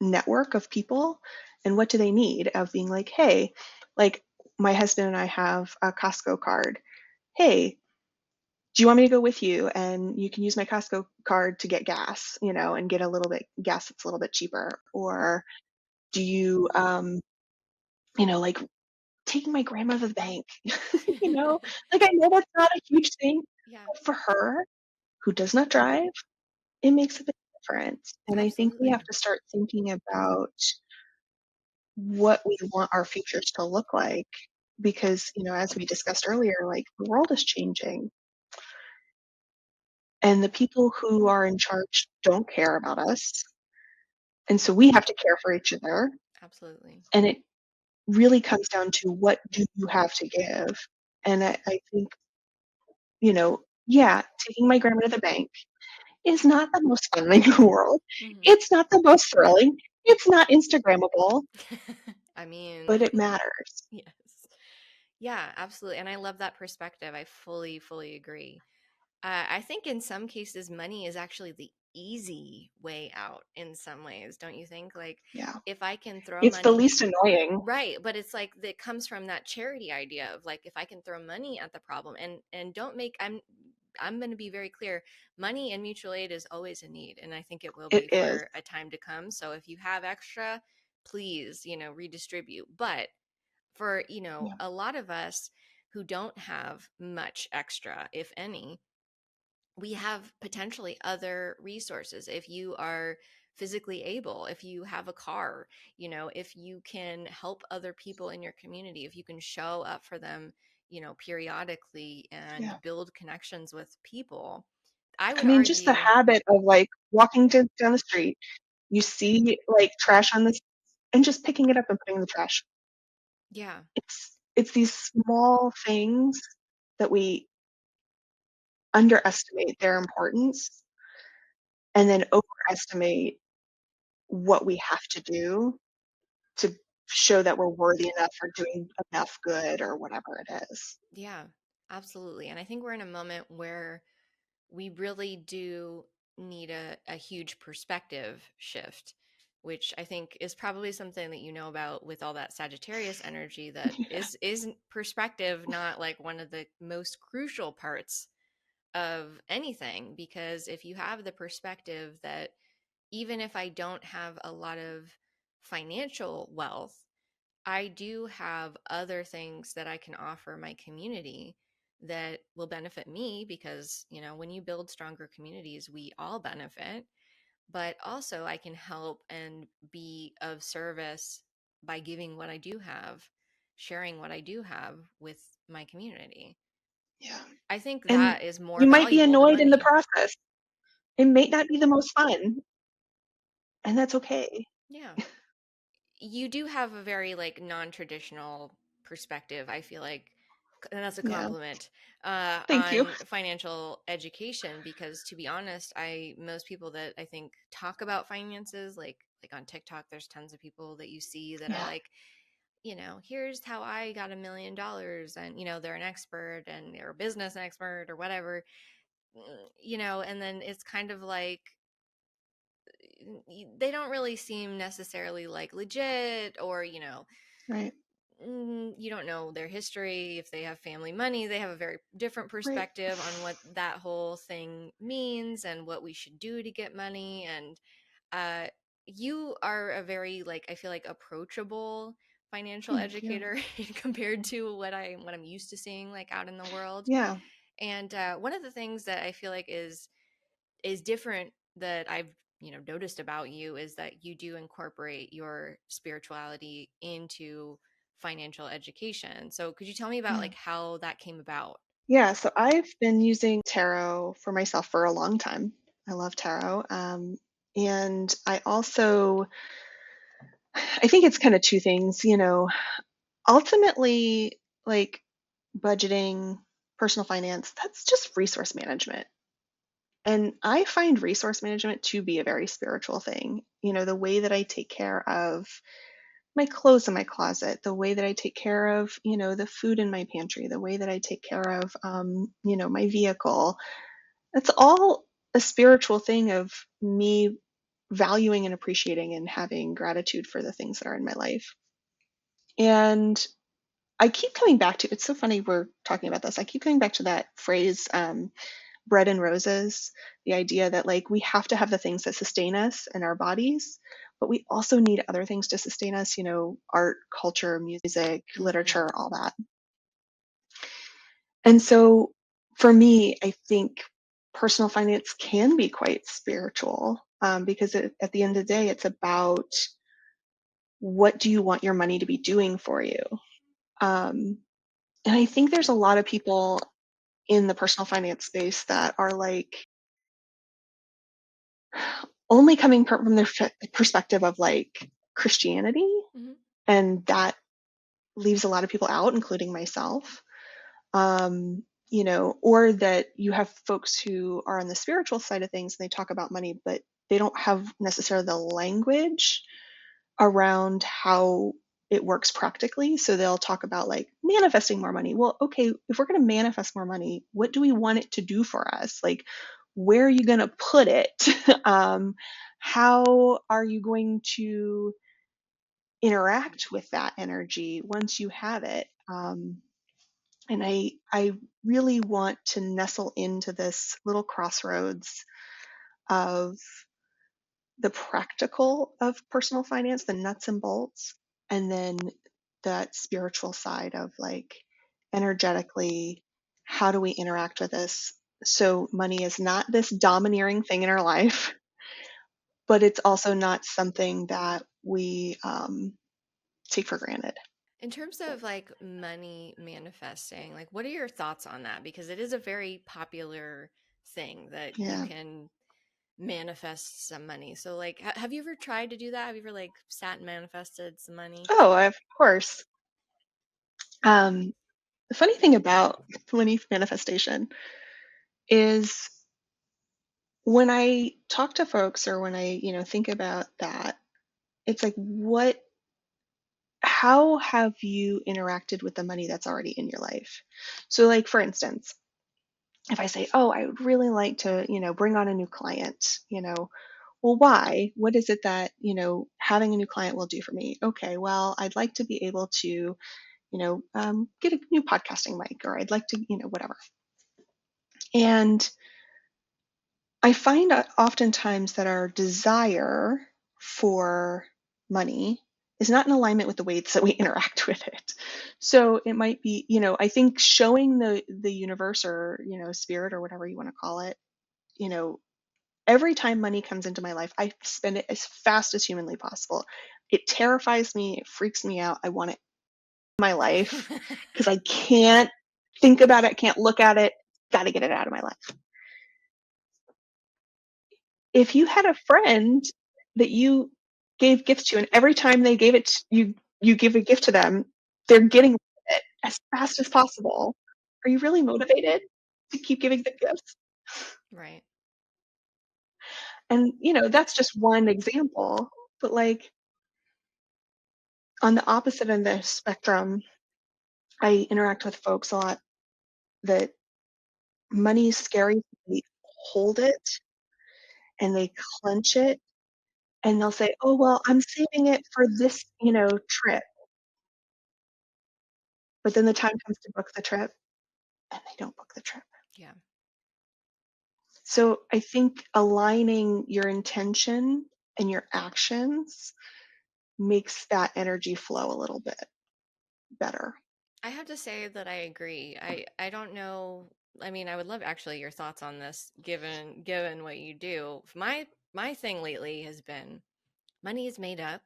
network of people and what do they need of being like, hey, like my husband and I have a Costco card. Hey, do you want me to go with you? And you can use my Costco card to get gas, and get a little bit gas that's a little bit cheaper. Or do you, like taking my grandma to the bank, you know, like I know that's not a huge thing, Yeah, but for her who does not drive, it makes a big difference. And I think we have absolutely. to start thinking about what we want our futures to look like because, as we discussed earlier, like the world is changing and the people who are in charge don't care about us. And so we have to care for each other. Absolutely. And it really comes down to what do you have to give? And I think, yeah, taking my grandma to the bank is not the most fun thing in the world. Hmm. It's not the most thrilling. It's not Instagrammable, I mean, but it matters. yes. Yeah, absolutely. And I love that perspective. I fully, fully agree. I think in some cases, money is actually the easy way out in some ways, don't you think? Like, Yeah. if I can throw It's the money, least annoying. right? But it's like that comes from that charity idea of like, if I can throw money at the problem and don't make, I'm going to be very clear. Money and mutual aid is always a need, and I think it will It be is. for a time to come. So if you have extra, please, redistribute. But for, Yeah. a lot of us who don't have much extra, if any, we have potentially other resources. If you are physically able, if you have a car, if you can help other people in your community, if you can show up for them, periodically and Yeah. build connections with people, I I would mean, just the argue, habit of like walking down the street, you see like trash on this and just picking it up and putting in the trash. yeah, It's these small things that we underestimate their importance and then overestimate what we have to do to show that we're worthy enough or doing enough good or whatever it is. yeah, absolutely. And I think we're in a moment where we really do need a huge perspective shift, which I think is probably something that about with all that Sagittarius energy, that is perspective not like one of the most crucial parts of anything. Because if you have the perspective that even if I don't have a lot of financial wealth, I do have other things that I can offer my community that will benefit me, because, when you build stronger communities, we all benefit. But also, I can help and be of service by giving what I do have, sharing what I do have with my community. Yeah. I think And that is more you might be valuable than annoyed in the money. process. It may not be the most fun, and that's okay. Yeah. You do have a very like non-traditional perspective, I feel like, and that's a Yeah. compliment, Thank you. on financial education. Because to be honest, I most people that I think talk about finances, like on TikTok, there's tons of people that you see that are Yeah. like, here's how I got $1 million, and they're an expert and they're a business expert or whatever. And then it's kind of like they don't really seem necessarily like legit, or Right. you don't know their history. If they have family money, they have a very different Right. perspective on what that whole thing means and what we should do to get money. And uh, you are a very, like, I feel like, approachable financial Thank you. educator compared to what I'm used to seeing like out in the world. Yeah. And one of the things that I feel like is different that I've noticed about you is that you do incorporate your spirituality into financial education. So could you tell me about Yeah. like how that came about? Yeah. So I've been using tarot for myself for a long time. I love tarot. And I also I think it's kind of two things, ultimately, like budgeting, personal finance, that's just resource management. And I find resource management to be a very spiritual thing. The way that I take care of my clothes in my closet, the way that I take care of, the food in my pantry, the way that I take care of, my vehicle. It's all a spiritual thing of me valuing and appreciating and having gratitude for the things that are in my life. And I keep coming back to, it's so funny we're talking about this. I keep coming back to that phrase, bread and roses, the idea that like we have to have the things that sustain us and our bodies, but we also need other things to sustain us, art, culture, music, Mm-hmm. literature, all that. And so for me, I think personal finance can be quite spiritual, because at the end of the day, it's about what do you want your money to be doing for you? Um, and I think there's a lot of people in the personal finance space that are like only coming from their perspective of like Christianity, Mm-hmm. and that leaves a lot of people out, including myself. Or that you have folks who are on the spiritual side of things and they talk about money, but they don't have necessarily the language around how it works practically. So they'll talk about like manifesting more money. Well, okay, if we're going to manifest more money, what do we want it to do for us? Like, where are you going to put it? um, how are you going to interact with that energy once you have it? And I really want to nestle into this little crossroads of the practical of personal finance, the nuts and bolts, and then that spiritual side of like energetically, how do we interact with this? So money is not this domineering thing in our life, but it's also not something that we take for granted. In terms of like money manifesting, like what are your thoughts on that? Because it is a very popular thing that you Yeah. can manifest some money. So like have you ever tried to do that? Have you ever like sat and manifested some money? Oh, of course. Um, the funny thing about money manifestation is when I talk to folks or when I, think about that, it's like, how have you interacted with the money that's already in your life? So, like, for instance, if I say, oh, I would really like to, bring on a new client, well, why? What is it that, having a new client will do for me? Okay, well, I'd like to be able to, get a new podcasting mic, or I'd like to, whatever. And I find oftentimes that our desire for money is not in alignment with the ways that we interact with it. So it might be, I think showing the universe or, spirit or whatever you want to call it, you know, every time money comes into my life, I spend it as fast as humanly possible. It terrifies me, it freaks me out. I want it in my life because I can't think about it, can't look at it, got to get it out of my life. If you had a friend that you gave gifts to and every time they gave it you give a gift to them, they're getting it as fast as possible, are you really motivated to keep giving them gifts? Right. And, that's just one example, but, like, on the opposite end of the spectrum, I interact with folks a lot that money is scary, they hold it and they clench it, and they'll say, "Oh, well, I'm saving it for this, trip." But then the time comes to book the trip, and they don't book the trip. Yeah. So I think aligning your intention and your actions makes that energy flow a little bit better. I have to say that I agree. I don't know. I mean, I would love actually your thoughts on this given what you do. My thing lately has been money is made up.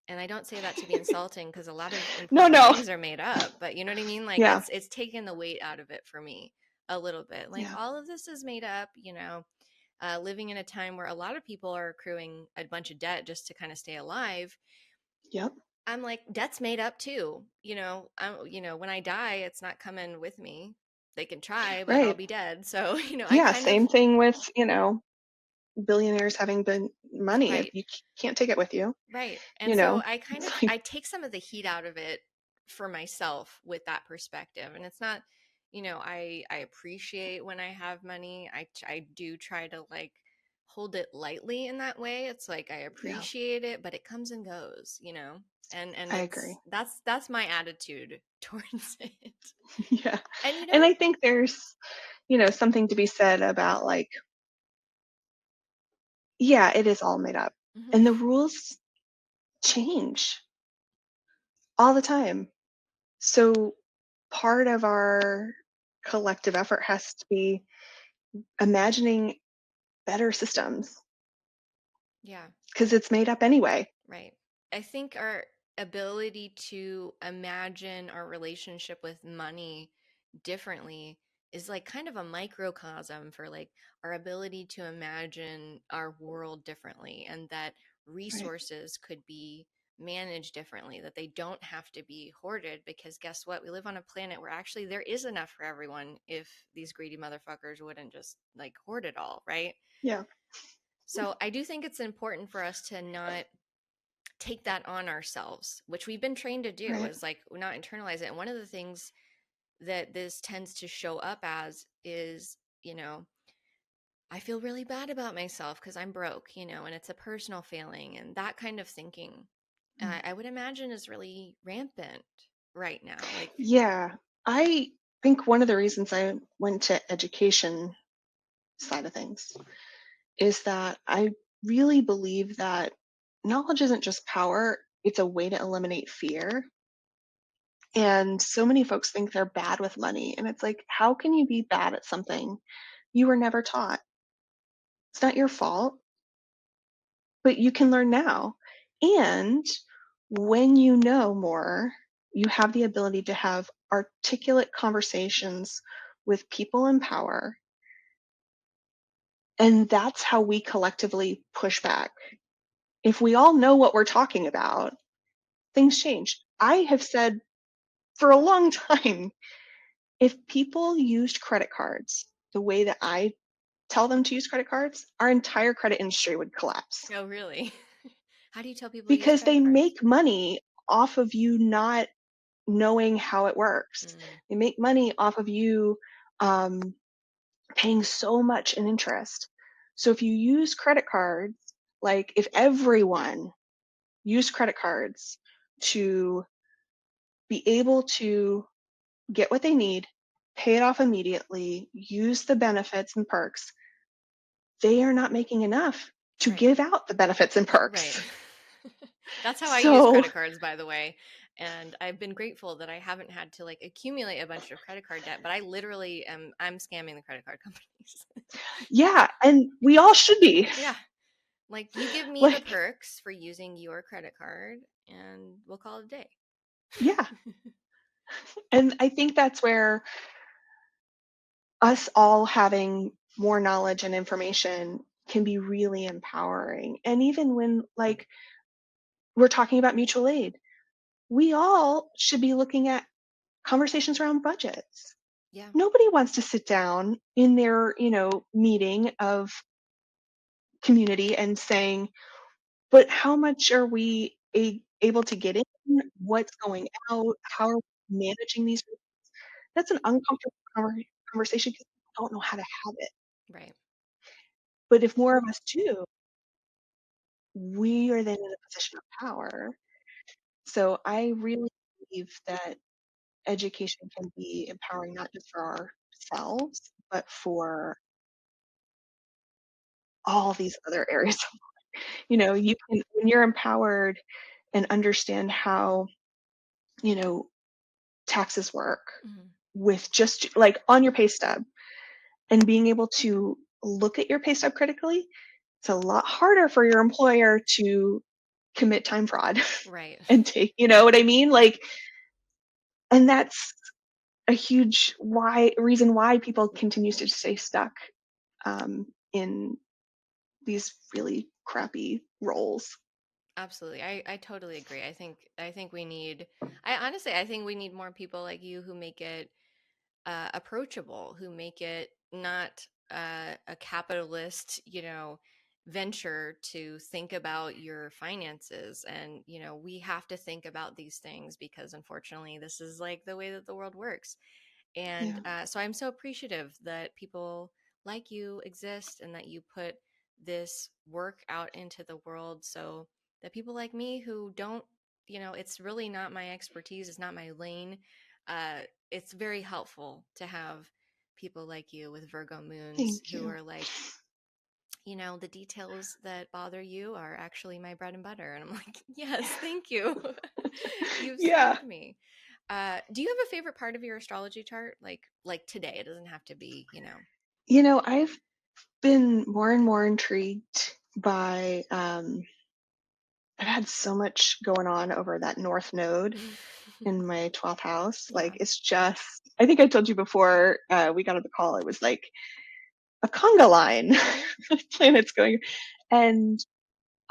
And I don't say that to be insulting because a lot of No, important no. things are made up, but you know what I mean? Like Yeah, it's taken the weight out of it for me a little bit. Like yeah, all of this is made up, living in a time where a lot of people are accruing a bunch of debt just to kind of stay alive. Yep. I'm like, debt's made up too. When I die, it's not coming with me. They can try, but I'll Right. be dead. So, I Yeah, kind of, same thing with, billionaires having been money. If right. you can't take it with you, Right. And you so know, I kind of it's like, I take some of the heat out of it for myself with that perspective. And it's not, I appreciate when I have money. I do try to like hold it lightly in that way. It's like I yeah, appreciate it, but it comes and goes. And I agree. that's my attitude towards it. Yeah. And And I think there's, something to be said about like, yeah, it is all made up. mhm, And the rules change all the time. So part of our collective effort has to be imagining better systems yeah. because it's made up anyway. Right. I think our ability to imagine our relationship with money differently is like kind of a microcosm for like our ability to imagine our world differently, and that Right. resources could be managed differently, that they don't have to be hoarded, because guess what, we live on a planet where actually there is enough for everyone if these greedy motherfuckers wouldn't just like hoard it all, right? Yeah. So I do think it's important for us to not take that on ourselves, which we've been trained to do, Right. is like not internalize it. And one of the things that this tends to show up as is, I feel really bad about myself because I'm broke, and it's a personal failing, and that kind of thinking, Mm. I would imagine is really rampant right now. Like, Yeah. I think one of the reasons I went to education side of things is that I really believe that knowledge isn't just power, it's a way to eliminate fear. And so many folks think they're bad with money. And it's like, how can you be bad at something you were never taught? It's not your fault, but you can learn now. And when you know more, you have the ability to have articulate conversations with people in power. And that's how we collectively push back. If we all know what we're talking about, things change. I have said for a long time, if people used credit cards the way that I tell them to use credit cards, our entire credit industry would collapse oh, really? How do you tell people to use because credit they cards? make money off of you not knowing how it works. Mm, They make money off of you um, paying so much in interest. So if you use credit cards, like if everyone used credit cards to be able to get what they need, pay it off immediately, use the benefits and perks, they are not making enough to right. give out the benefits and Right. perks. That's how I use So, credit cards, by the way. And I've been grateful that I haven't had to like accumulate a bunch of credit card debt, but I literally I'm scamming the credit card companies. yeah, and we all should be. Yeah. Like, you give me the Like, perks for using your credit card and we'll call it a day. yeah. And I think that's where us all having more knowledge and information can be really empowering. And even when, like, we're talking about mutual aid, we all should be looking at conversations around budgets. Yeah. Nobody wants to sit down in their, meeting of community and saying, but how much are we able to get in? What's going out? How are we managing these? That's an uncomfortable conversation because we don't know how to have it. Right. But if more of us do, we are then in a position of power. So I really believe that education can be empowering not just for ourselves, but for all these other areas. You can, when you're empowered and understand how, you know, taxes work Hmm. with just like on your pay stub and being able to look at your pay stub critically, it's a lot harder for your employer to commit time fraud Right. and take, you know what I mean? Like, and that's a huge why reason why people continue to stay stuck in these really crappy roles. Absolutely. I totally agree. I think we need I honestly I think we need more people like you who make it approachable, who make it not a capitalist, venture to think about your finances. And, we have to think about these things because unfortunately, this is like the way that the world works. And Yeah, so I'm so appreciative that people like you exist and that you put this work out into the world so that people like me who don't, it's really not my expertise, it's not my lane. Uh, it's very helpful to have people like you with Virgo moons thank who you. are like, the details that bother you are actually my bread and butter. And I'm like, yes, thank you. You've Yeah. saved me. Do you have a favorite part of your astrology chart? Like today, it doesn't have to be. I've been more and more intrigued by I've had so much going on over that north node in my 12th house. Like, Yeah. it's just, I think I told you before we got on the call, it was like a conga line Hmm. of planets going. And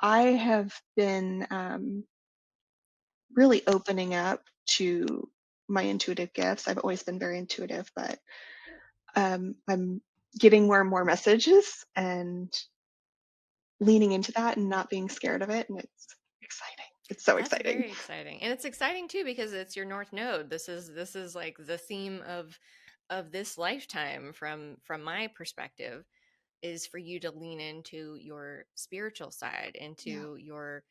I have been really opening up to my intuitive gifts. I've always been very intuitive, but I'm getting more and more messages and leaning into that and not being scared of it. And it's exciting. It's so That's exciting. very exciting. And it's exciting too because it's your north node. This is like the theme of this lifetime from my perspective is for you to lean into your spiritual side, Yeah. into your,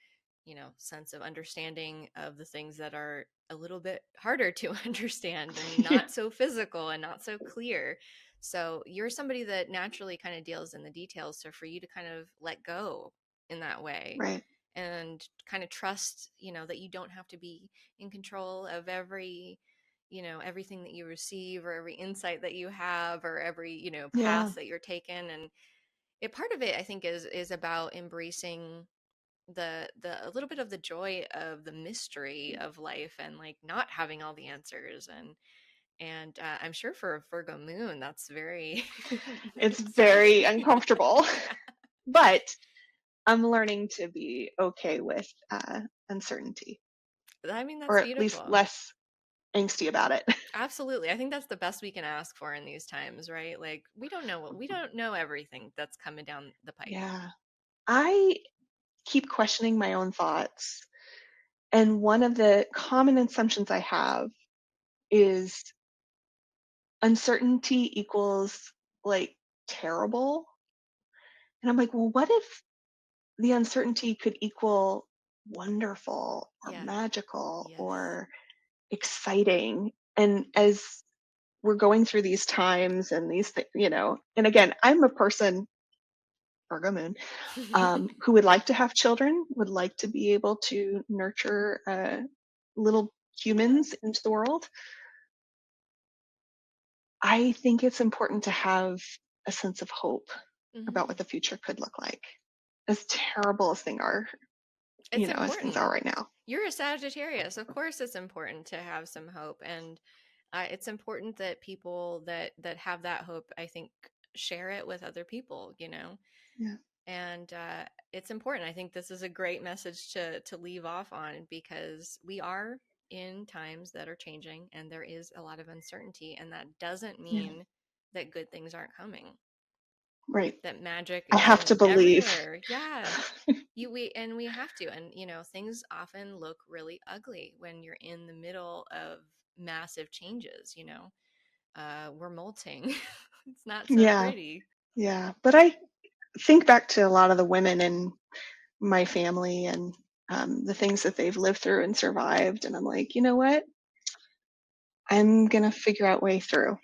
sense of understanding of the things that are a little bit harder to understand and Yeah. not so physical and not so clear. So you're somebody that naturally kind of deals in the details. So for you to kind of let go in that way Right. and kind of trust, that you don't have to be in control of everything that you receive or every insight that you have or every, Yeah. path that you're taken. And part of it I think is about embracing the a little bit of the joy of the mystery of life and like not having all the answers. And I'm sure for a Virgo moon that's very It's very exhausting. uncomfortable, Yeah, but I'm learning to be okay with uncertainty, I mean or that's at least beautiful. less angsty about it. Absolutely. I think that's the best we can ask for in these times, right? Like we don't know everything that's coming down the pike. Yeah. I keep questioning my own thoughts. And one of the common assumptions I have is uncertainty equals like terrible. And I'm like, well, what if the uncertainty could equal wonderful or Yeah. magical Yes. or exciting? And as we're going through these times and these things, and again, I'm a person, Virgo moon, who would like to have children, would like to be able to nurture little Yeah. humans into the world. I think it's important to have a sense of hope Hmm. about what the future could look like, as terrible as things are, It's as things are important. right now. You're a Sagittarius. Of course, it's important to have some hope, and it's important that people that have that hope, I think, share it with other people. Yeah, And it's important. I think this is a great message to leave off on because we are in times that are changing, and there is a lot of uncertainty, and that doesn't yeah, mean that good things aren't coming. right. That magic I have isn't to believe. everywhere. Yeah. We have to. And things often look really ugly when you're in the middle of massive changes. We're molting. It's not so Yeah, pretty. yeah. But I think back to a lot of the women in my family and the things that they've lived through and survived. And I'm like, you know what? I'm going to figure out way through.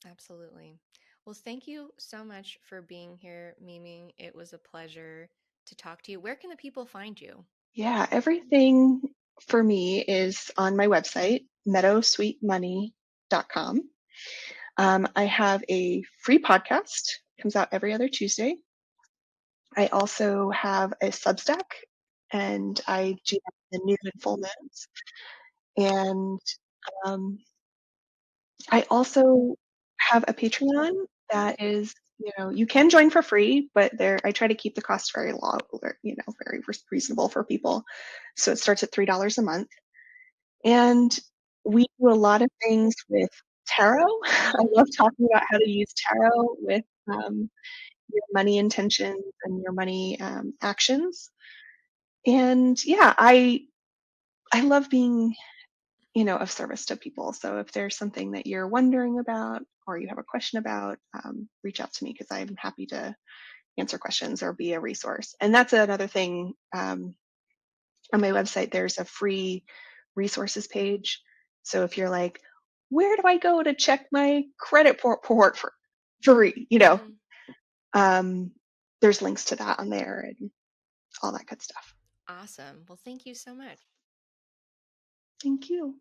Absolutely. Well, thank you so much for being here, Mimi. It was a pleasure to talk to you. Where can the people find you? Yeah, everything for me is on my website, meadowsweetmoney.com. I have a free podcast, comes out every other Tuesday. I also have a Substack, and I do the new and full moons. And um, I also have a Patreon that is You can join for free, but I try to keep the cost very low, or, very reasonable for people. So it starts at $3 a month. And we do a lot of things with tarot. I Hmm. love talking about how to use tarot with your money intentions and your money actions. And yeah, I love being of service to people. So if there's something that you're wondering about or you have a question about, reach out to me because I'm happy to answer questions or be a resource. And that's another thing. On my website, there's a free resources page. So if you're like, where do I go to check my credit report for free? Hmm. Um, there's links to that on there and all that good stuff. Awesome. Well, thank you so much. Thank you.